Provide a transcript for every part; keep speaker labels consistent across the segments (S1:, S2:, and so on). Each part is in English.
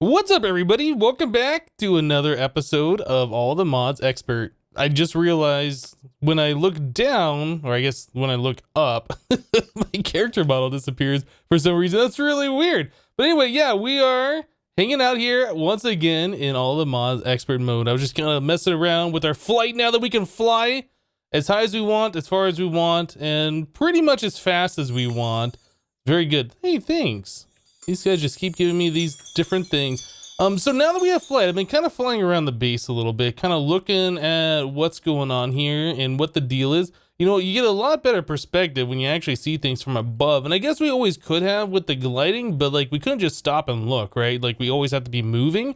S1: What's up, everybody? Welcome back to another episode of All the Mods Expert. I just realized when I look down, or I guess when I look up, my character model disappears for some reason. That's really weird. But anyway, yeah, we are hanging out here once again in All the Mods Expert mode. I was just kind of messing around with our flight now that we can fly as high as we want, as far as we want, and pretty much as fast as we want. Very good. Hey, thanks. These guys just keep giving me these different things. So now that we have flight, I've been kind of flying around the base a little bit, kind of looking at what's going on here and what the deal is. You know, you get a lot better perspective when you actually see things from above. And I guess we always could have with the gliding, but like we couldn't just stop and look, right? Like we always have to be moving.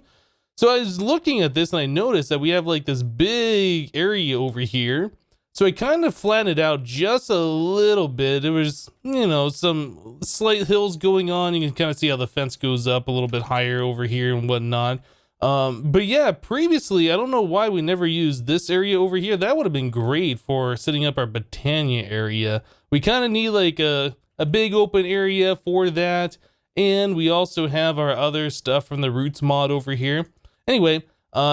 S1: So I was looking at this and I noticed that we have like this big area over here. So I kind of flattened it out just a little bit. There was, you know, some slight hills going on. You can kind of see how the fence goes up a little bit higher over here and whatnot. But yeah, previously, I don't know why we never used this area over here. That would have been great for setting up our Britannia area. We kind of need like a big open area for that. And we also have our other stuff from the Roots mod over here. Anyway,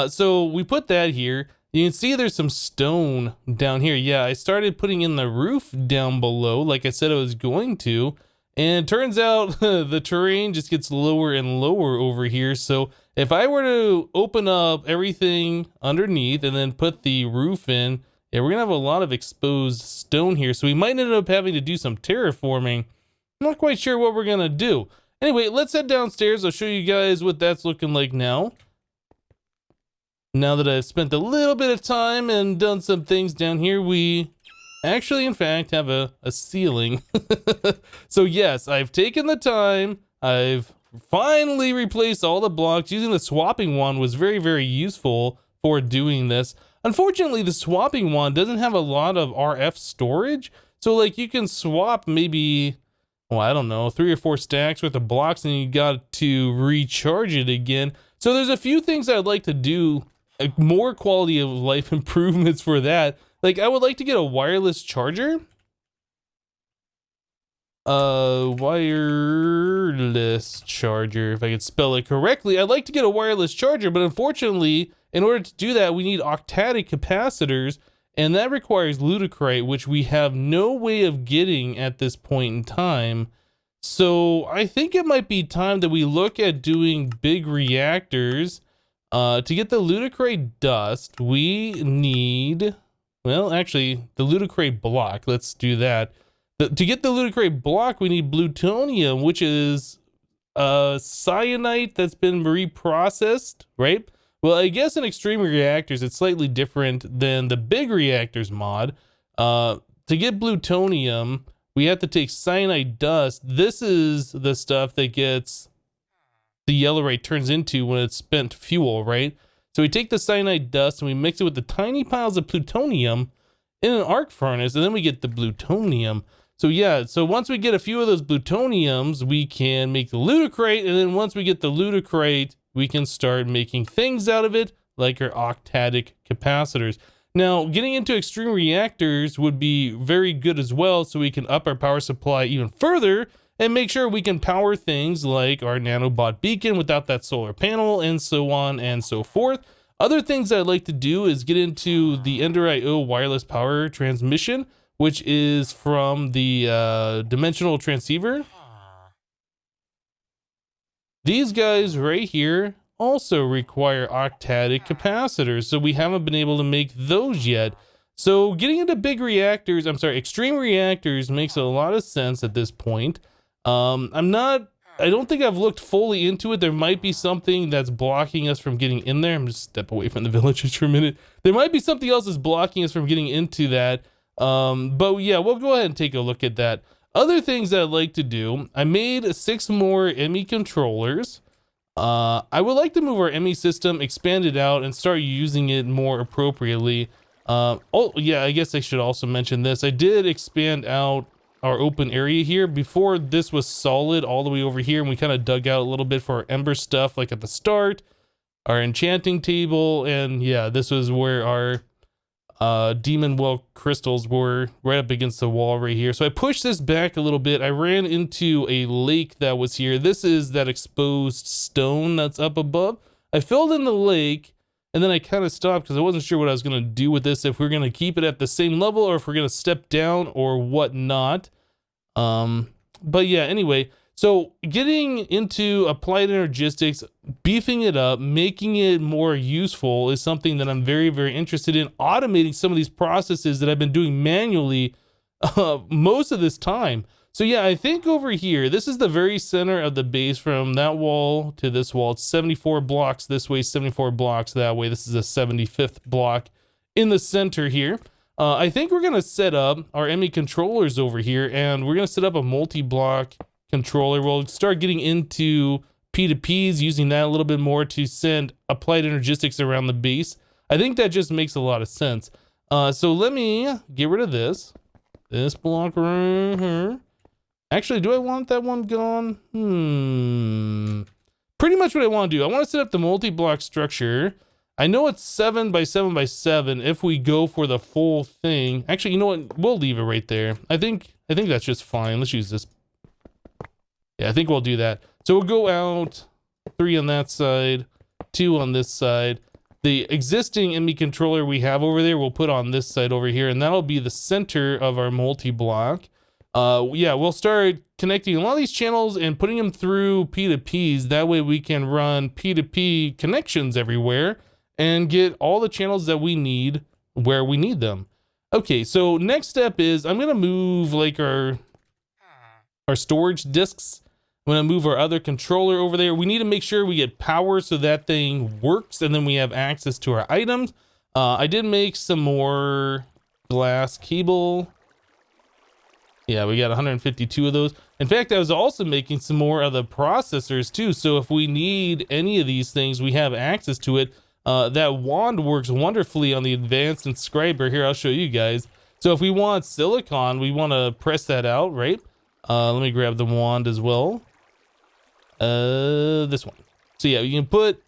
S1: so we put that here. You can see there's some stone down here. Yeah, I started putting in the roof down below like I said I was going to. And it turns out the terrain just gets lower and lower over here. So if I were to open up everything underneath and then put the roof in, yeah, we're gonna have a lot of exposed stone here. So we might end up having to do some terraforming. I'm not quite sure what we're gonna do. Anyway, let's head downstairs. I'll show you guys what that's looking like now. Now that I've spent a little bit of time and done some things down here, we actually, in fact, have a ceiling. So yes, I've taken the time. I've finally replaced all the blocks. Using the swapping wand was very, very useful for doing this. Unfortunately, the swapping wand doesn't have a lot of RF storage. So like you can swap maybe, well, I don't know, 3 or 4 stacks worth of blocks and you got to recharge it again. So there's a few things I'd like to do, more quality of life improvements for that. Like I would like to get a wireless charger. Wireless charger, if I could spell it correctly. I'd like to get a wireless charger, but unfortunately, in order to do that, we need octadic capacitors, and that requires ludicrite, which we have no way of getting at this point in time. So I think it might be time that we look at doing big reactors. To get the ludicrate dust, we need, well, actually, the ludicrate block. Let's do that. To get the ludicrate block, we need plutonium, which is cyanide that's been reprocessed, right? Well, I guess in extreme reactors, it's slightly different than the big reactors mod. To get plutonium, we have to take cyanide dust. This is the stuff that gets the yellowite turns into when it's spent fuel, right? So we take the cyanide dust and we mix it with the tiny piles of plutonium in an arc furnace, and then we get the plutonium. So yeah, so once we get a few of those plutoniums, we can make the ludicrate, and then once we get the ludicrate, we can start making things out of it, like our octadic capacitors. Now, getting into extreme reactors would be very good as well, so we can up our power supply even further and make sure we can power things like our nanobot beacon without that solar panel, and so on and so forth. Other things I'd like to do is get into the Ender IO wireless power transmission, which is from the dimensional transceiver. These guys right here also require octadic capacitors, so we haven't been able to make those yet. So getting into big reactors, extreme reactors makes a lot of sense at this point. I don't think I've looked fully into it. There might be something that's blocking us from getting in there. I'm just step away from the village just for a minute. There might be something else that's blocking us from getting into that. But yeah, we'll go ahead and take a look at that. Other things that I'd like to do, I made 6 more ME controllers. I would like to move our ME system, expand it out, and start using it more appropriately. Oh yeah, I guess I should also mention this. I did expand out our open area here. Before, this was solid all the way over here, and we kind of dug out a little bit for our ember stuff, like at the start, our enchanting table, and yeah, this was where our demon well crystals were right up against the wall right here. So I pushed this back a little bit. I ran into a lake that was here. This is that exposed stone that's up above. I filled in the lake, and then I kind of stopped because I wasn't sure what I was going to do with this, if we're going to keep it at the same level or if we're going to step down or whatnot. But yeah, anyway, so getting into applied energistics, beefing it up, making it more useful is something that I'm very, very interested in. Automating some of these processes that I've been doing manually most of this time. So yeah, I think over here, this is the very center of the base from that wall to this wall. It's 74 blocks this way, 74 blocks that way. This is a 75th block in the center here. I think we're gonna set up our ME controllers over here, and we're gonna set up a multi-block controller. We'll start getting into P2Ps, using that a little bit more to send applied energistics around the base. I think that just makes a lot of sense. So let me get rid of this block right here. Actually, do I want that one gone? Pretty much what I want to do. I want to set up the multi-block structure. I know it's 7 by 7 by 7 if we go for the full thing. Actually, you know what? We'll leave it right there. I think that's just fine. Let's use this. Yeah, I think we'll do that. So we'll go out 3 on that side, 2 on this side. The existing ME controller we have over there, we'll put on this side over here, and that'll be the center of our multi-block. Yeah, we'll start connecting a lot of these channels and putting them through P2Ps. That way we can run P2P connections everywhere and get all the channels that we need where we need them. Okay, so next step is I'm gonna move like our storage disks. I'm gonna move our other controller over there. We need to make sure we get power so that thing works, and then we have access to our items. I did make some more glass cable. Yeah, we got 152 of those. In fact, I was also making some more of the processors too. So if we need any of these things, we have access to it. That wand works wonderfully on the advanced inscriber. Here, I'll show you guys. So if we want silicon, we want to press that out, right? Let me grab the wand as well. This one. So yeah, you can put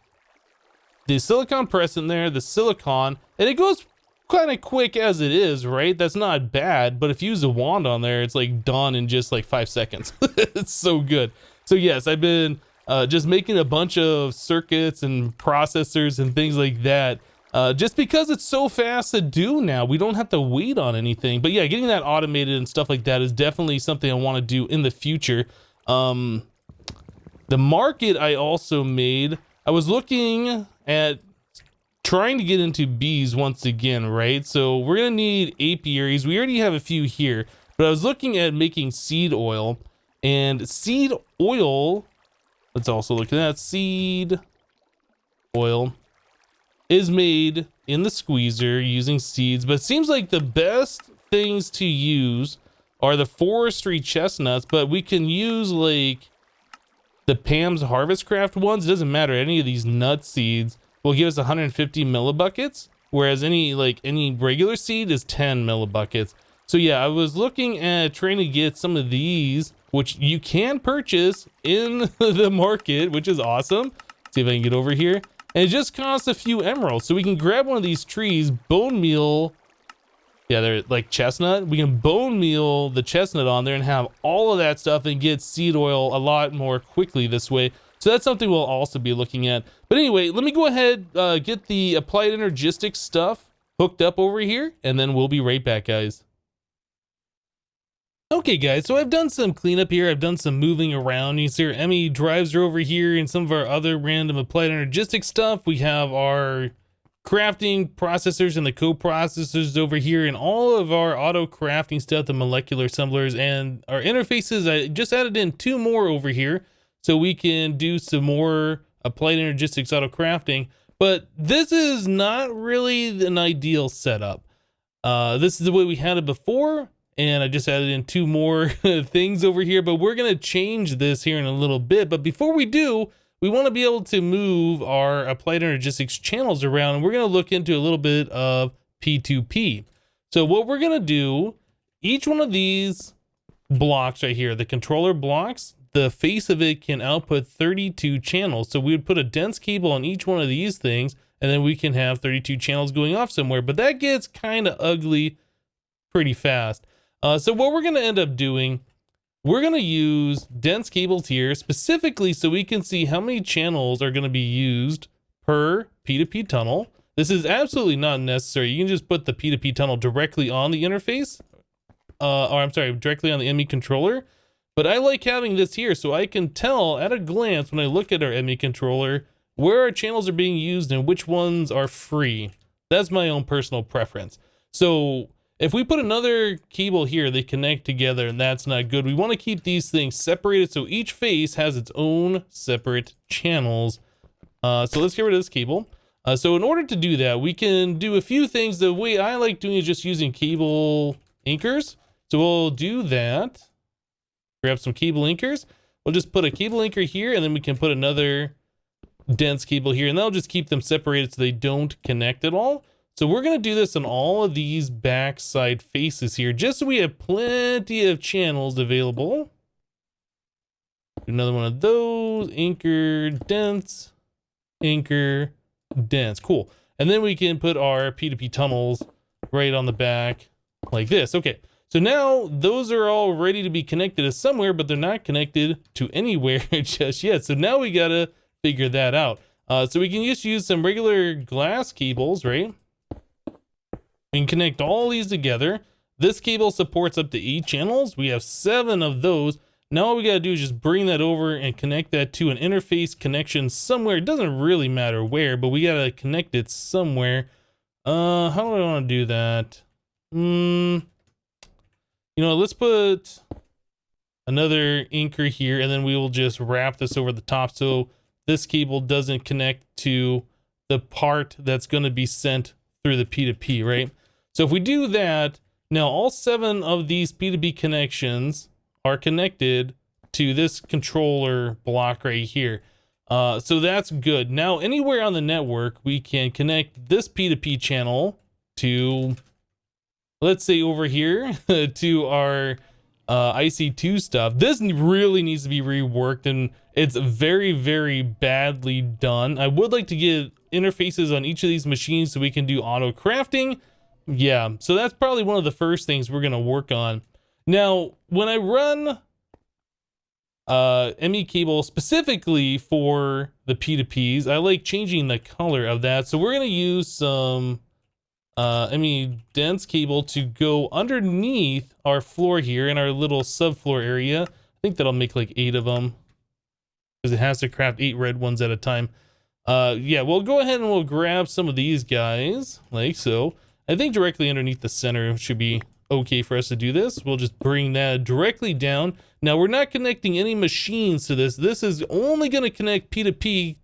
S1: the silicon press in there, the silicon, and it goes kind of quick as it is, right? That's not bad, but if you use a wand on there, it's like done in just like 5 seconds. It's so good. So yes, I've been just making a bunch of circuits and processors and things like that, just because it's so fast to do now. We don't have to wait on anything. But yeah, getting that automated and stuff like that is definitely something I want to do in the future. The market I also made, I was looking at trying to get into bees once again, right? So we're gonna need apiaries. We already have a few here, but I was looking at making seed oil, and seed oil, let's also look at that. Seed oil is made in the squeezer using seeds, but it seems like the best things to use are the forestry chestnuts, but we can use like the Pam's Harvest Craft ones. It doesn't matter, any of these nut seeds will give us 150 millibuckets, whereas any regular seed is 10 millibuckets. So yeah, I was looking at trying to get some of these, which you can purchase in the market, which is awesome. See if I can get over here. And it just costs a few emeralds. So we can grab one of these trees, bone meal. Yeah, they're like chestnut. We can bone meal the chestnut on there and have all of that stuff and get seed oil a lot more quickly this way. So that's something we'll also be looking at. But anyway, let me go ahead, get the applied energistics stuff hooked up over here, and then we'll be right back, guys. Okay, guys, so I've done some cleanup here. I've done some moving around. You see our ME drives are over here, and some of our other random applied energistics stuff. We have our crafting processors and the co-processors over here, and all of our auto crafting stuff, the molecular assemblers, and our interfaces. I just added in 2 more over here, so we can do some more applied energistics auto crafting. But this is not really an ideal setup. This is the way we had it before, and I just added in 2 more things over here, but we're gonna change this here in a little bit. But before we do, we wanna be able to move our applied energistics channels around, and we're gonna look into a little bit of P2P. So what we're gonna do, each one of these blocks right here, the controller blocks, the face of it can output 32 channels. So we would put a dense cable on each one of these things, and then we can have 32 channels going off somewhere. But that gets kind of ugly pretty fast. So what we're going to end up doing, we're going to use dense cables here specifically so we can see how many channels are going to be used per P2P tunnel. This is absolutely not necessary. You can just put the P2P tunnel directly on the interface, or I'm sorry, directly on the ME controller. But I like having this here so I can tell at a glance when I look at our ME controller where our channels are being used and which ones are free. That's my own personal preference. So if we put another cable here, they connect together, and that's not good. We want to keep these things separated so each face has its own separate channels. So let's get rid of this cable. So in order to do that, we can do a few things. The way I like doing is just using cable anchors. So we'll do that. Grab some cable anchors. We'll just put a cable anchor here, and then we can put another dense cable here, and that'll just keep them separated so they don't connect at all. So we're going to do this on all of these backside faces here, just so we have plenty of channels available. Another one of those. Anchor, dense, anchor, dense. Cool. And then we can put our P2P tunnels right on the back like this. Okay. So now those are all ready to be connected to somewhere, but they're not connected to anywhere just yet. So now we got to figure that out. So we can just use some regular glass cables, right? We can connect all these together. This cable supports up to 8 channels. We have 7 of those. Now all we got to do is just bring that over and connect that to an interface connection somewhere. It doesn't really matter where, but we got to connect it somewhere. How do I want to do that? You know, let's put another anchor here, and then we will just wrap this over the top so this cable doesn't connect to the part that's going to be sent through the P2P, right? So if we do that, now all 7 of these P2P connections are connected to this controller block right here. So that's good. Now anywhere on the network, we can connect this P2P channel to, let's say over here, to our IC2 stuff. This really needs to be reworked, and it's very, very badly done. I would like to get interfaces on each of these machines so we can do auto crafting. Yeah, so that's probably one of the first things we're going to work on. Now, when I run ME cable specifically for the P2Ps, I like changing the color of that. So we're going to use some ME dense cable to go underneath our floor here in our little subfloor area. I think that'll make like 8 of them because it has to craft 8 red ones at a time. Yeah, we'll go ahead and we'll grab some of these guys like so. I think directly underneath the center should be okay for us to do this. We'll just bring that directly down. Now we're not connecting any machines to this. This is only going to connect P2P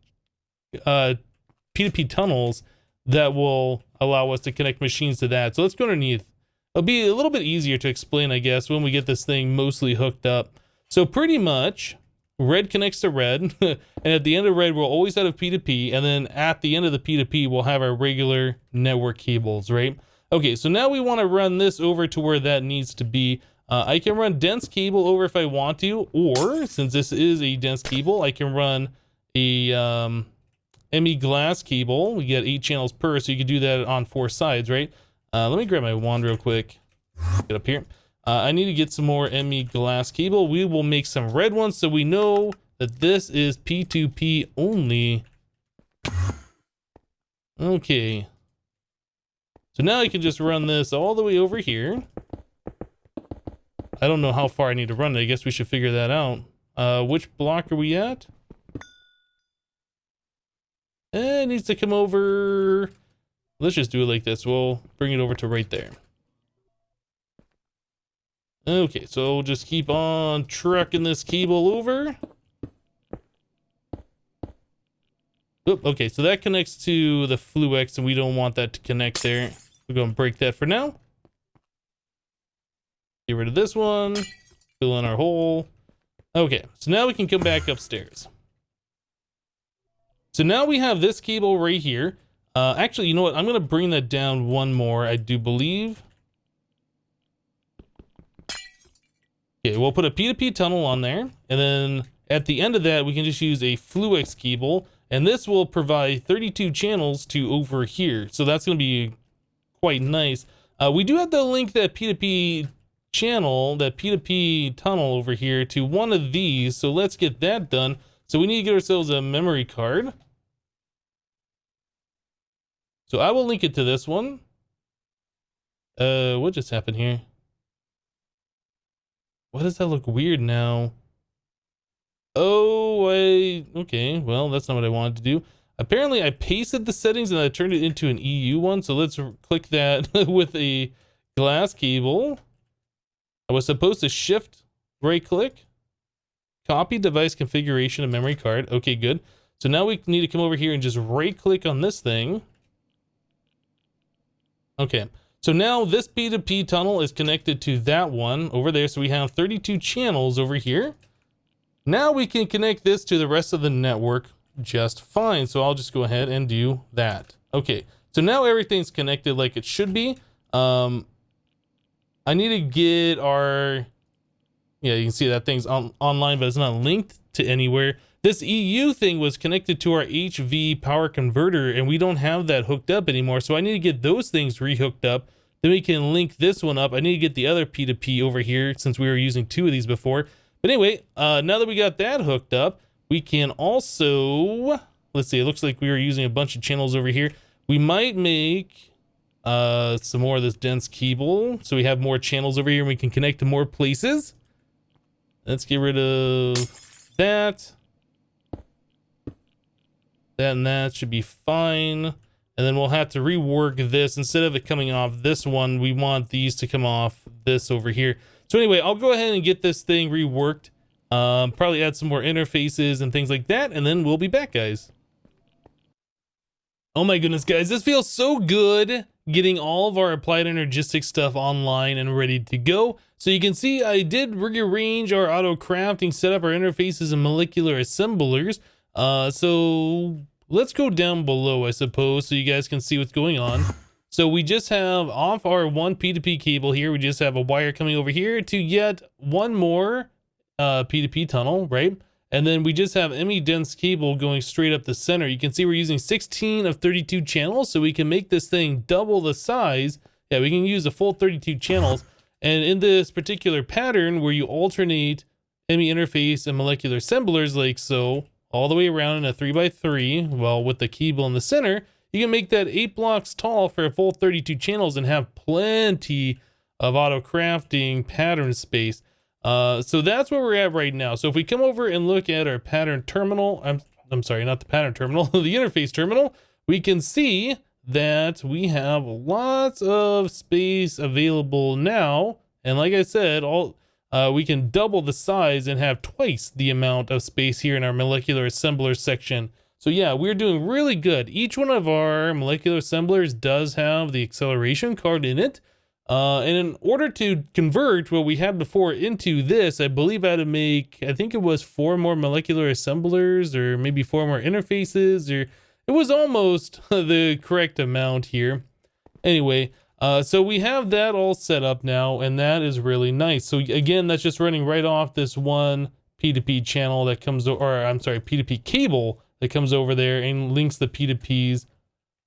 S1: tunnels that will allow us to connect machines to that. So let's go underneath. It'll be a little bit easier to explain, I guess, when we get this thing mostly hooked up. So pretty much red connects to red, and at the end of red, we'll always have a P2P, and then at the end of the P2P, we'll have our regular network cables, right? Okay, so now we want to run this over to where that needs to be. I can run dense cable over if I want to, or since this is a dense cable, I can run a ME glass cable. We get 8 channels per, so you can do that on 4 sides, right? Let me grab my wand real quick. Get up here. I need to get some more ME glass cable. We will make some red ones so we know that this is P2P only. Okay. So now I can just run this all the way over here. I don't know how far I need to run it. I guess we should figure that out. Which block are we at? It needs to come over. Let's just do it like this. We'll bring it over to right there. Okay, so we'll just keep on trucking this cable over. Oop, okay, so that connects to the Fluex, and we don't want that to connect there. We're going to break that for now. Get rid of this one. Fill in our hole. Okay, so now we can come back upstairs. So now we have this cable right here. Actually, you know what? I'm going to bring that down one more, I do believe. Okay, we'll put a P2P tunnel on there, and then at the end of that, we can just use a Fluix cable, and this will provide 32 channels to over here. So that's going to be quite nice. We do have to link that P2P channel, that P2P tunnel over here to one of these. So let's get that done. So we need to get ourselves a memory card. So I will link it to this one. What just happened here? Why does that look weird now? Oh, okay, well, that's not what I wanted to do. Apparently, I pasted the settings and I turned it into an EU one, so let's click that with a glass cable. I was supposed to shift right-click, copy device configuration of memory card. Okay, good. So now we need to come over here and just right-click on this thing. Okay, so now this P2P tunnel is connected to that one over there, so we have 32 channels over here. Now we can connect this to the rest of the network just fine. So I'll just go ahead and do that. Okay, so now everything's connected like it should be. I need to get our, yeah, you can see that thing's online, but it's not linked to anywhere. This EU thing was connected to our HV power converter, and we don't have that hooked up anymore. So I need to get those things rehooked up. Then we can link this one up. I need to get the other P2P over here since we were using two of these before. But anyway, now that we got that hooked up, we can also, let's see, it looks like we were using a bunch of channels over here. We might make some more of this dense cable so we have more channels over here and we can connect to more places. Let's get rid of that. That and that should be fine. And then we'll have to rework this. Instead of it coming off this one, we want these to come off this over here. So anyway, I'll go ahead and get this thing reworked. Probably add some more interfaces and things like that, and then we'll be back, guys. Oh my goodness, guys, this feels so good getting all of our applied energistics stuff online and ready to go. So you can see I did rearrange our auto crafting, set up our interfaces and molecular assemblers. So let's go down below, I suppose, so you guys can see what's going on. So we just have off our one P2P cable here, we just have a wire coming over here to yet one more P2P tunnel, right? And then we just have ME dense cable going straight up the center. You can see we're using 16 of 32 channels, so we can make this thing double the size. Yeah, we can use a full 32 channels. And in this particular pattern where you alternate ME interface and molecular assemblers like so, all the way around in a 3x3, well, with the cable in the center, you can make that 8 blocks tall for a full 32 channels and have plenty of auto crafting pattern space. So that's where we're at right now. So if we come over and look at our pattern terminal, I'm sorry, not the pattern terminal, the interface terminal, we can see that we have lots of space available now. And like I said, we can double the size and have twice the amount of space here in our molecular assembler section. So yeah, we're doing really good. Each one of our molecular assemblers does have the acceleration card in it. And in order to convert what we had before into this, I believe I had to make, I think it was 4 more molecular assemblers or maybe 4 more interfaces, or it was almost the correct amount here. Anyway, so we have that all set up now, and that is really nice. So again, that's just running right off this one P2P channel that comes, or I'm sorry, P2P cable that comes over there and links the P2Ps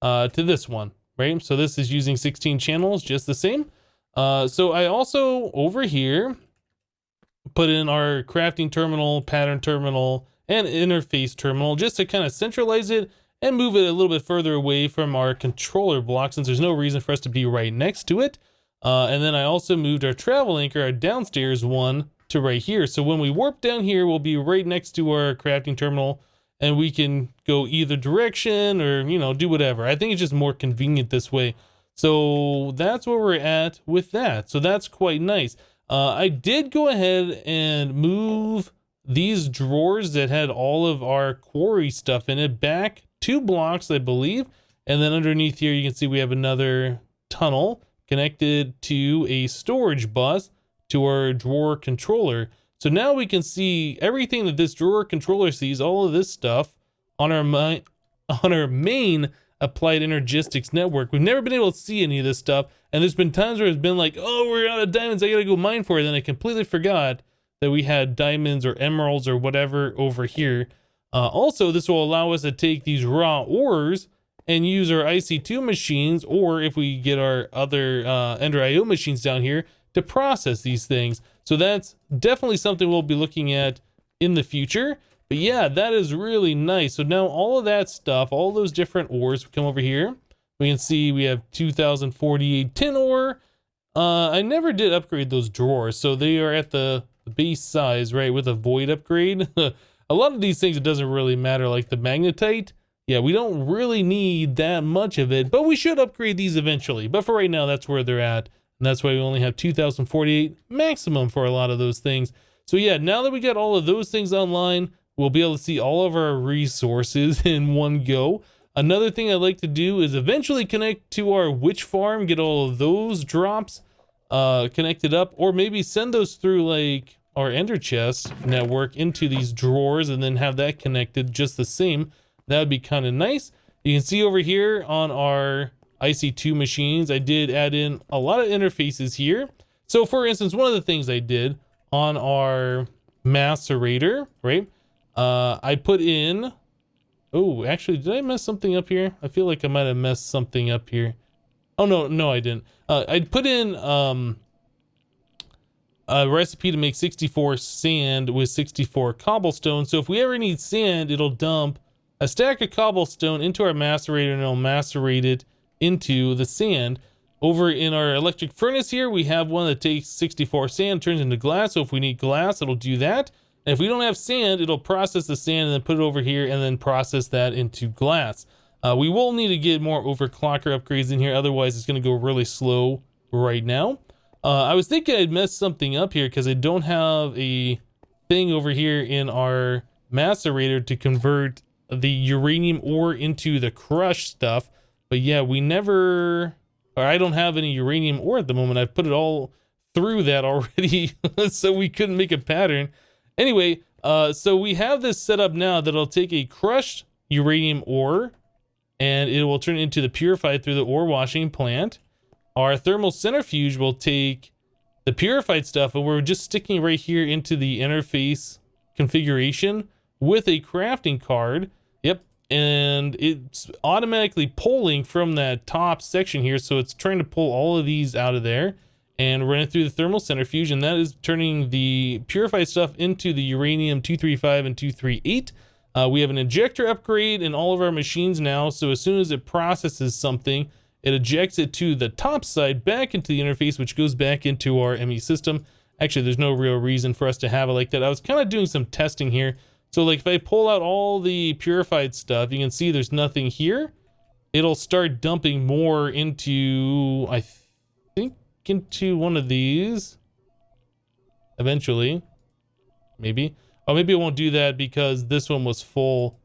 S1: to this one, right? So this is using 16 channels, just the same. So I also over here put in our crafting terminal, pattern terminal, and interface terminal just to kind of centralize it and move it a little bit further away from our controller block since there's no reason for us to be right next to it. And then I also moved our travel anchor, our downstairs one, to right here. So when we warp down here, we'll be right next to our crafting terminal and we can go either direction or, you know, do whatever. I think it's just more convenient this way. So that's where we're at with that. So that's quite nice. I did go ahead and move these drawers that had all of our quarry stuff in it back 2 blocks, I believe. And then underneath here, you can see we have another tunnel connected to a storage bus to our drawer controller. So now we can see everything that this drawer controller sees, all of this stuff on our main applied energistics network. We've never been able to see any of this stuff. And there's been times where it's been like, oh, we're out of diamonds, I gotta go mine for it. And then I completely forgot that we had diamonds or emeralds or whatever over here. Also, this will allow us to take these raw ores and use our IC2 machines, or if we get our other Ender IO machines down here, to process these things. So that's definitely something we'll be looking at in the future. But yeah, that is really nice. So now all of that stuff, all those different ores, we come over here. We can see we have 2048 tin ore. I never did upgrade those drawers, so they are at the base size, right, with a void upgrade. A lot of these things, it doesn't really matter, like the magnetite. Yeah, we don't really need that much of it, but we should upgrade these eventually. But for right now, that's where they're at. And that's why we only have 2048 maximum for a lot of those things. So yeah, now that we got all of those things online, we'll be able to see all of our resources in one go. Another thing I'd like to do is eventually connect to our witch farm, get all of those drops connected up, or maybe send those through like our ender chest network into these drawers and then have that connected just the same. That would be kind of nice. You can see over here on our IC2 machines, I did add in a lot of interfaces here. So for instance, one of the things I did on our macerator, right? I put in, oh, actually, did I mess something up here? I feel like I might have messed something up here. Oh, no, I didn't. I put in a recipe to make 64 sand with 64 cobblestone. So if we ever need sand, it'll dump a stack of cobblestone into our macerator and it'll macerate it into the sand. Over in our electric furnace here, we have one that takes 64 sand, turns into glass. So if we need glass, it'll do that. And if we don't have sand, it'll process the sand and then put it over here and then process that into glass. We will need to get more overclocker upgrades in here. Otherwise, it's going to go really slow right now. I was thinking I'd messed something up here because I don't have a thing over here in our macerator to convert the uranium ore into the crushed stuff. But yeah, we never, or I don't have any uranium ore at the moment. I've put it all through that already, so we couldn't make a pattern. Anyway, so we have this set up now that'll take a crushed uranium ore and it will turn it into the purified through the ore washing plant. Our thermal centrifuge will take the purified stuff and we're just sticking right here into the interface configuration with a crafting card. Yep. And it's automatically pulling from that top section here. So it's trying to pull all of these out of there and run it through the thermal centrifuge. And that is turning the purified stuff into the uranium 235 and 238. We have an injector upgrade in all of our machines now. So as soon as it processes something, it ejects it to the top side back into the interface, which goes back into our ME system. Actually, there's no real reason for us to have it like that. I was kind of doing some testing here. So like if I pull out all the purified stuff, you can see there's nothing here. It'll start dumping more into, I think, into one of these eventually. Maybe. Oh, maybe it won't do that because this one was full.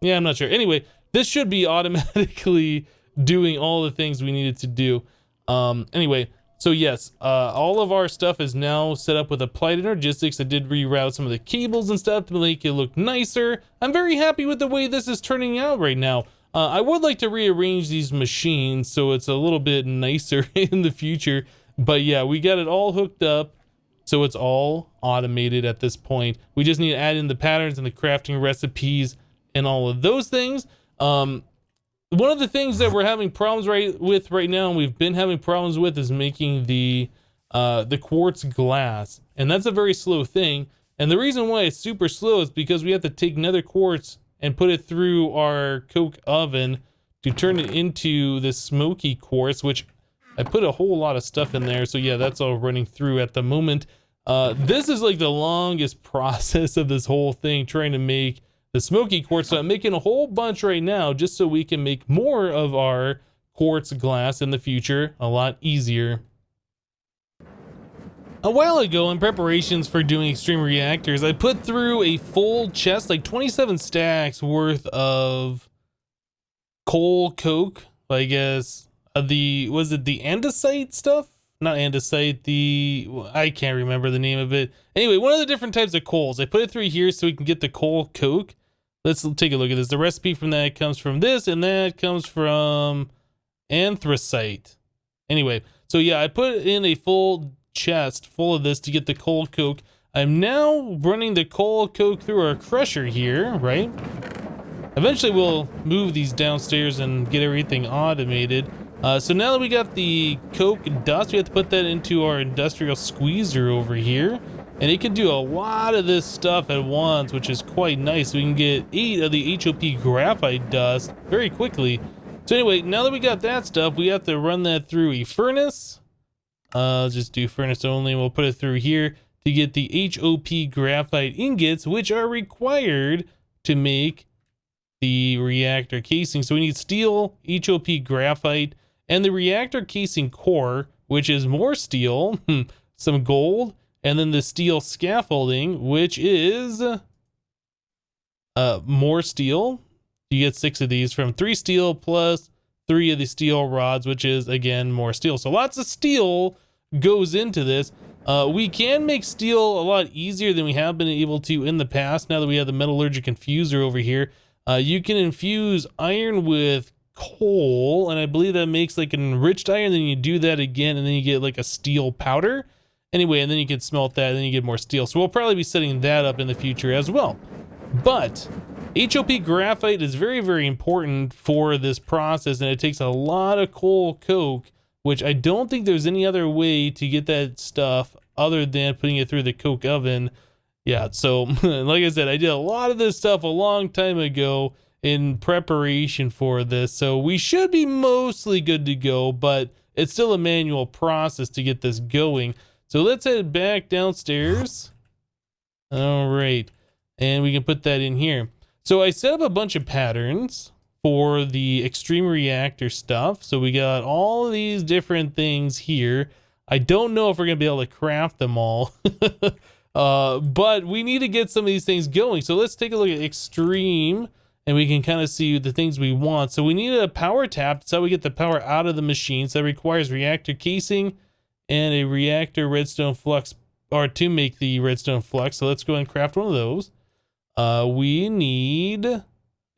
S1: Yeah, I'm not sure. Anyway, this should be automatically doing all the things we needed to do. Anyway, so yes, all of our stuff is now set up with applied energistics. I did reroute some of the cables and stuff to make it look nicer. I'm very happy with the way this is turning out right now. I would like to rearrange these machines so it's a little bit nicer in the future. But yeah, we got it all hooked up. So it's all automated at this point. We just need to add in the patterns and the crafting recipes and all of those things. One of the things that we're having problems with right now, and we've been having problems with, is making the quartz glass, and that's a very slow thing. And the reason why it's super slow is because we have to take nether quartz and put it through our coke oven to turn it into this smoky quartz, which I put a whole lot of stuff in there. So yeah, that's all running through at the moment. This is like the longest process of this whole thing, trying to make the smoky quartz. So I'm making a whole bunch right now just so we can make more of our quartz glass in the future a lot easier. A while ago, in preparations for doing extreme reactors, I put through a full chest, like 27 stacks worth of coal coke, I guess. Was it the andesite stuff? Not andesite, I can't remember the name of it. Anyway, one of the different types of coals. I put it through here so we can get the coal coke. Let's take a look at this. The recipe from that comes from this, and that comes from anthracite. Anyway, so yeah, I put in a full chest full of this to get the coal coke. I'm now running the coal coke through our crusher here, right? Eventually we'll move these downstairs and get everything automated. So now that we got the coke dust, we have to put that into our industrial squeezer over here. And it can do a lot of this stuff at once, which is quite nice. We can get 8 of the HOP graphite dust very quickly. So anyway, now that we got that stuff, we have to run that through a furnace. Let's just do furnace only, and we'll put it through here to get the HOP graphite ingots, which are required to make the reactor casing. So we need steel, HOP graphite, and the reactor casing core, which is more steel, some gold, and then the steel scaffolding, which is more steel. You get 6 of these from 3 steel plus 3 of the steel rods, which is again more steel. So lots of steel goes into this. We can make steel a lot easier than we have been able to in the past. Now that we have the metallurgic infuser over here, you can infuse iron with coal, and I believe that makes like an enriched iron. Then you do that again, and then you get like a steel powder. Anyway, and then you can smelt that, and then you get more steel. So we'll probably be setting that up in the future as well. But HOP graphite is very, very important for this process, and it takes a lot of coal coke, which I don't think there's any other way to get that stuff other than putting it through the coke oven. Yeah, so like I said, I did a lot of this stuff a long time ago in preparation for this, so we should be mostly good to go, but it's still a manual process to get this going. So let's head back downstairs. All right, and we can put that in here. So I set up a bunch of patterns for the extreme reactor stuff. So we got all of these different things here. I don't know if we're gonna be able to craft them all, but we need to get some of these things going. So let's take a look at extreme, and we can kind of see the things we want. So we need a power tap. That's how we get the power out of the machine. So that requires reactor casing and a reactor redstone flux, or to make the redstone flux. So let's go and craft one of those. We need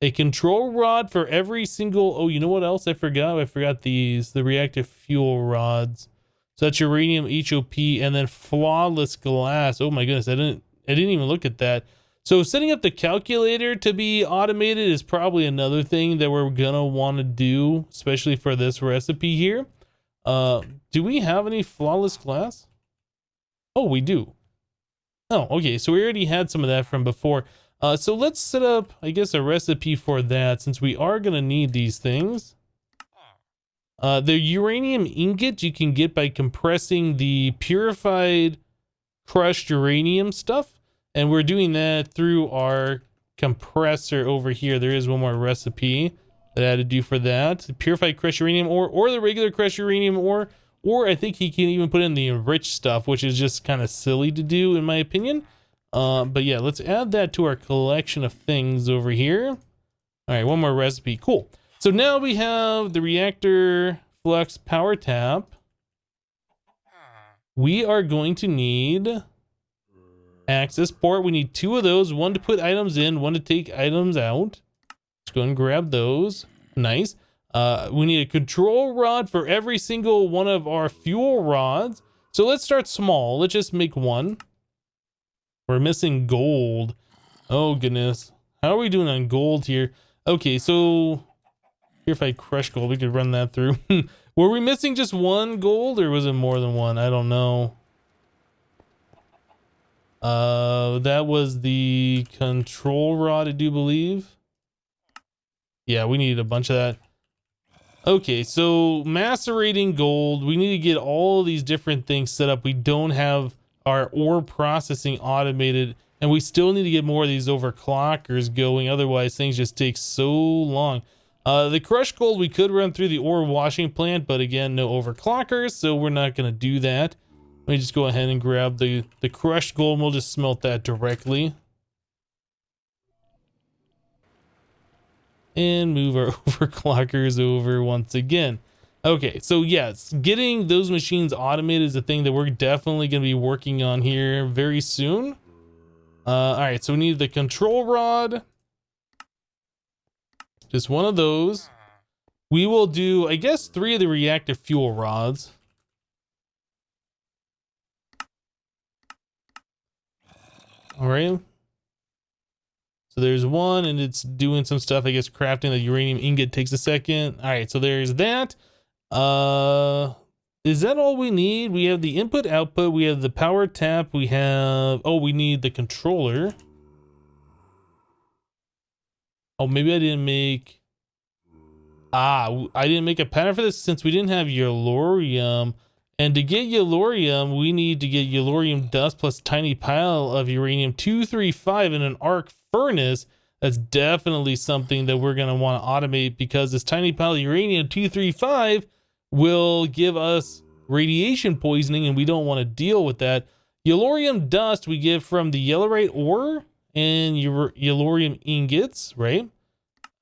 S1: a control rod for every single, oh, you know what else I forgot? I forgot these, the reactive fuel rods. So that's uranium, HOP, and then flawless glass. Oh my goodness, I didn't even look at that. So setting up the calculator to be automated is probably another thing that we're gonna want to do, especially for this recipe here. Do we have any flawless glass? Oh, we do. Oh, okay, so we already had some of that from before. So let's set up, I guess, a recipe for that, since we are gonna need these things. The uranium ingot you can get by compressing the purified crushed uranium stuff, and we're doing that through our compressor over here. There is one more recipe that I had to do for that. The purified crushed uranium ore, or the regular crushed uranium ore, or I think he can even put in the enriched stuff, which is just kind of silly to do in my opinion. But yeah, let's add that to our collection of things over here. All right, one more recipe. Cool. So now we have the reactor flux power tap. We are going to need access port. We need 2 of those, one to put items in, one to take items out. Let's go and grab those. Nice. We need a control rod for every single one of our fuel rods. So let's start small. Let's just make 1. We're missing gold. Oh goodness. How are we doing on gold here? Okay, so here if I crush gold, we could run that through. Were we missing just 1 gold, or was it more than 1? I don't know. That was the control rod, I do believe. Yeah, we need a bunch of that. Okay, so macerating gold, we need to get all these different things set up. We don't have our ore processing automated, and we still need to get more of these overclockers going, otherwise things just take so long. The crushed gold we could run through the ore washing plant, but again, no overclockers, so we're not going to do that. Let me just go ahead and grab the crushed gold, and we'll just smelt that directly. And move our overclockers over once again. Okay, so yes, getting those machines automated is a thing that we're definitely going to be working on here very soon. All right, so we need the control rod. Just 1 of those. We will do, I guess, 3 of the reactive fuel rods. All right. So there's one, and it's doing some stuff. I guess crafting the uranium ingot takes a second. All right, so there's that. Is that all we need? We have the input output. We have the power tap. We have, oh, we need the controller. Oh, maybe I didn't make, I didn't make a pattern for this since we didn't have yellorium. And to get yellorium, we need to get yellorium dust plus tiny pile of uranium 235 in an arc furnace. That's definitely something that we're going to want to automate, because this tiny pile of uranium 235 will give us radiation poisoning, and we don't want to deal with that. Yellorium dust we get from the yellorite ore and yellorium ingots, right?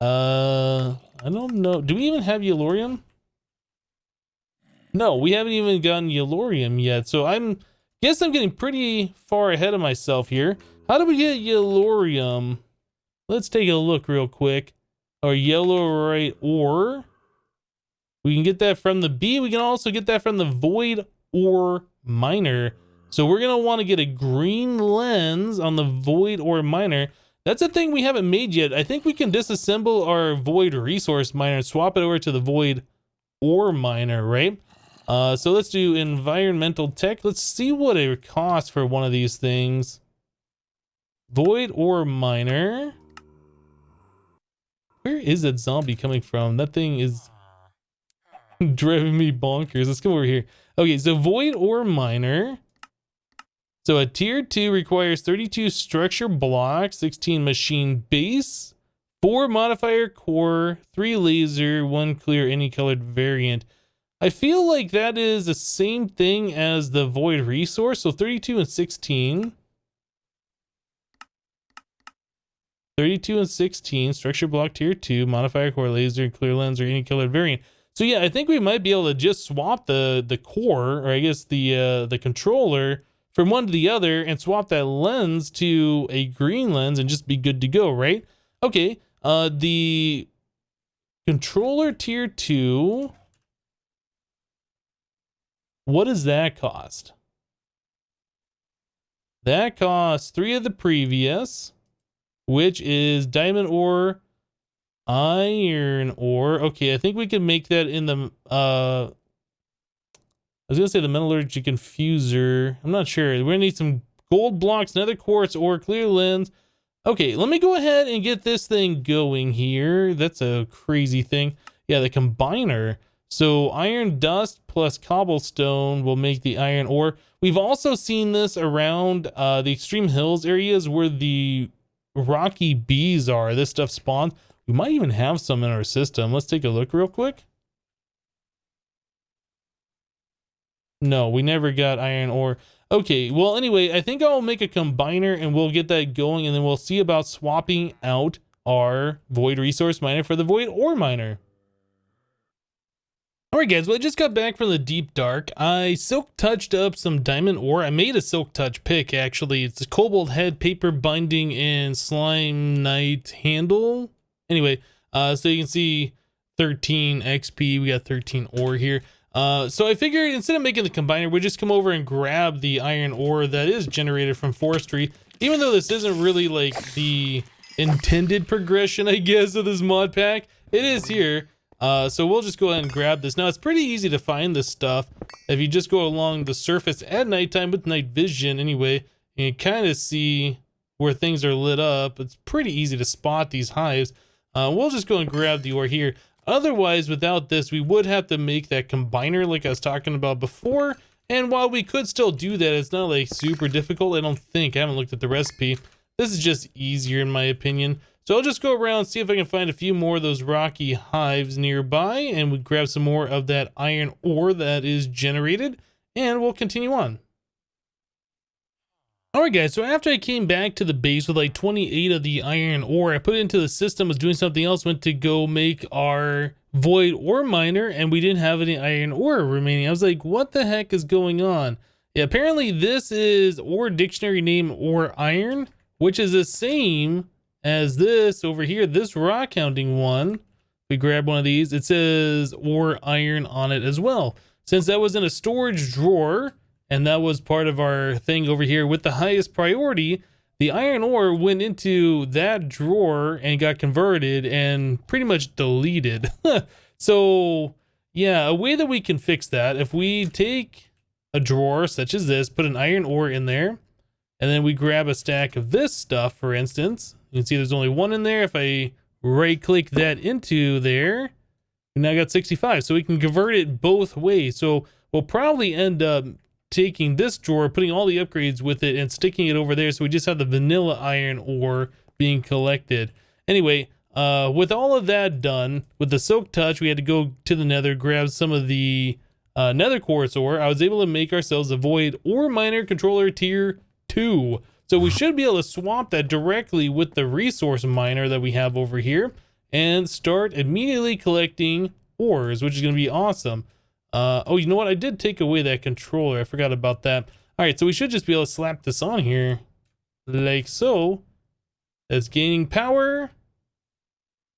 S1: I don't know. Do we even have yellorium? No, we haven't even gotten yellorium yet. So guess I'm getting pretty far ahead of myself here. How do we get yellorium? Let's take a look real quick. Our yellorite ore. We can get that from the B. We can also get that from the void ore miner. So we're going to want to get a green lens on the void ore miner. That's a thing we haven't made yet. I think we can disassemble our void resource miner and swap it over to the void ore miner, right? So let's do environmental tech. Let's see what it costs for one of these things. Void ore miner. Where is that zombie coming from? That thing is driving me bonkers. Let's come over here. Okay, so void ore miner. So a tier 2 requires 32 structure blocks, 16 machine base, 4 modifier core, 3 laser, 1 clear any colored variant. I feel like that is the same thing as the void resource. So 32 and 16. 32 and 16, structure block tier 2, modifier core, laser, clear lens, or any colored variant. So yeah, I think we might be able to just swap the core, or I guess the controller, from one to the other and swap that lens to a green lens and just be good to go, right? Okay, the controller tier 2, what does that cost? That costs 3 of the previous, which is diamond ore, iron ore. Okay, I think we can make that in the, I was gonna say the metallurgy confuser. I'm not sure. We're gonna need some gold blocks, nether quartz, ore, clear lens. Okay, let me go ahead and get this thing going here. That's a crazy thing. Yeah, the combiner. So iron dust plus cobblestone will make the iron ore. We've also seen this around the extreme hills areas where the rocky bees are. This stuff spawns. We might even have some in our system. Let's take a look real quick. No, we never got iron ore. Okay, well, anyway, I think I'll make a combiner and we'll get that going, and then we'll see about swapping out our void resource miner for the void ore miner. Alright guys, well I just got back from the deep dark. I silk touched up some diamond ore. I made a silk touch pick actually. It's a cobalt head, paper binding, and slime knight handle. Anyway, so you can see 13 XP. We got 13 ore here. So I figured instead of making the combiner, we'd just come over and grab the iron ore that is generated from forestry. Even though this isn't really like the intended progression, I guess, of this mod pack, it is here. So we'll just go ahead and grab this. Now it's pretty easy to find this stuff if you just go along the surface at nighttime with night vision anyway, and you kind of see where things are lit up. It's pretty easy to spot these hives. We'll just go and grab the ore here. Otherwise, without this, we would have to make that combiner like I was talking about before. And while we could still do that, it's not like super difficult. I don't think. I haven't looked at the recipe. This is just easier in my opinion. So I'll just go around and see if I can find a few more of those rocky hives nearby, and we grab some more of that iron ore that is generated, and we'll continue on. Alright guys, so after I came back to the base with like 28 of the iron ore, I put it into the system, was doing something else, went to go make our void ore miner, and we didn't have any iron ore remaining. I was like, what the heck is going on? Yeah, apparently this is ore dictionary name ore iron, which is the same as this over here, this rockhounding one. We grab one of these, it says ore iron on it as well. Since that was in a storage drawer, and that was part of our thing over here with the highest priority, the iron ore went into that drawer and got converted and pretty much deleted. So yeah, a way that we can fix that, if we take a drawer such as this, put an iron ore in there, and then we grab a stack of this stuff, for instance. You can see there's only one in there. If I right click that into there, we now got 65. So we can convert it both ways. So we'll probably end up taking this drawer, putting all the upgrades with it, and sticking it over there. So we just have the vanilla iron ore being collected. Anyway, with all of that done, with the silk touch, we had to go to the nether, grab some of the nether quartz ore. I was able to make ourselves a void ore miner controller tier 2. So we should be able to swap that directly with the resource miner that we have over here and start immediately collecting ores, which is going to be awesome. Oh, you know what? I did take away that controller. I forgot about that. All right, so we should just be able to slap this on here like so. That's gaining power.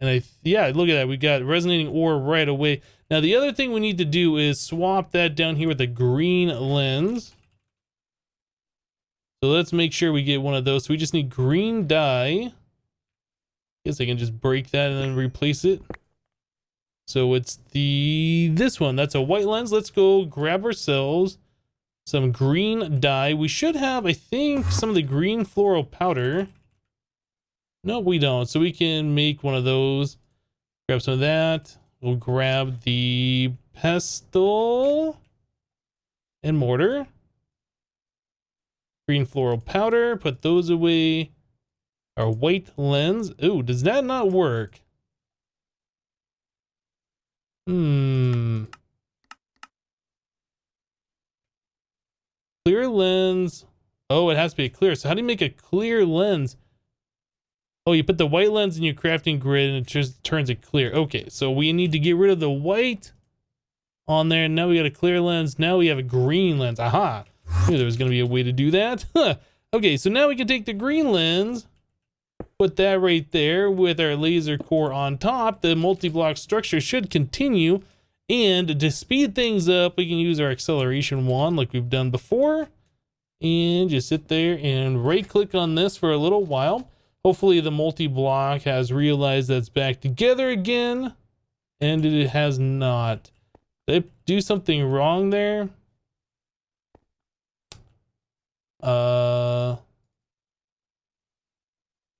S1: And yeah, look at that. We got resonating ore right away. Now, the other thing we need to do is swap that down here with the green lens. So let's make sure we get one of those. So we just need green dye. Guess I can just break that and then replace it. So it's this one. That's a white lens. Let's go grab ourselves some green dye. We should have, I think, some of the green floral powder. No, we don't. So we can make one of those. Grab some of that. We'll grab the pestle and mortar. Green floral powder. Put those away. Our white lens. Ooh, does that not work? Clear lens. Oh, it has to be a clear. So how do you make a clear lens? Oh, you put the white lens in your crafting grid and it just turns it clear. Okay, so we need to get rid of the white on there. Now we got a clear lens. Now we have a green lens. Aha. I knew there was going to be a way to do that. Okay, so now we can take the green lens, put that right there with our laser core on top. The multi-block structure should continue. And to speed things up, we can use our acceleration wand like we've done before. And just sit there and right click on this for a little while. Hopefully the multi-block has realized that's back together again. And it has not. Did I do something wrong there?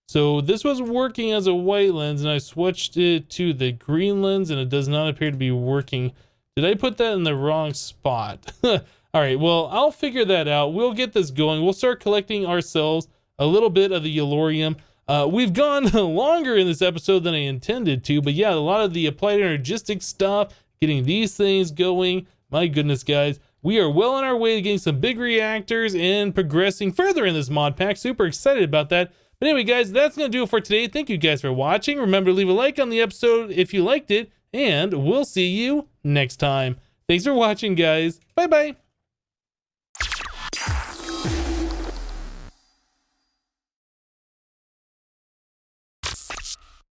S1: So this was working as a white lens and I switched it to the green lens and it does not appear to be working. Did I put that in the wrong spot? All right, well, I'll figure that out. We'll get this going. We'll start collecting ourselves a little bit of the yellorium. We've gone longer in this episode than I intended to, but yeah, a lot of the applied energistics stuff, getting these things going. My goodness, guys. We are well on our way to getting some big reactors and progressing further in this mod pack. Super excited about that. But anyway, guys, that's going to do it for today. Thank you guys for watching. Remember to leave a like on the episode if you liked it, and we'll see you next time. Thanks for watching, guys. Bye-bye.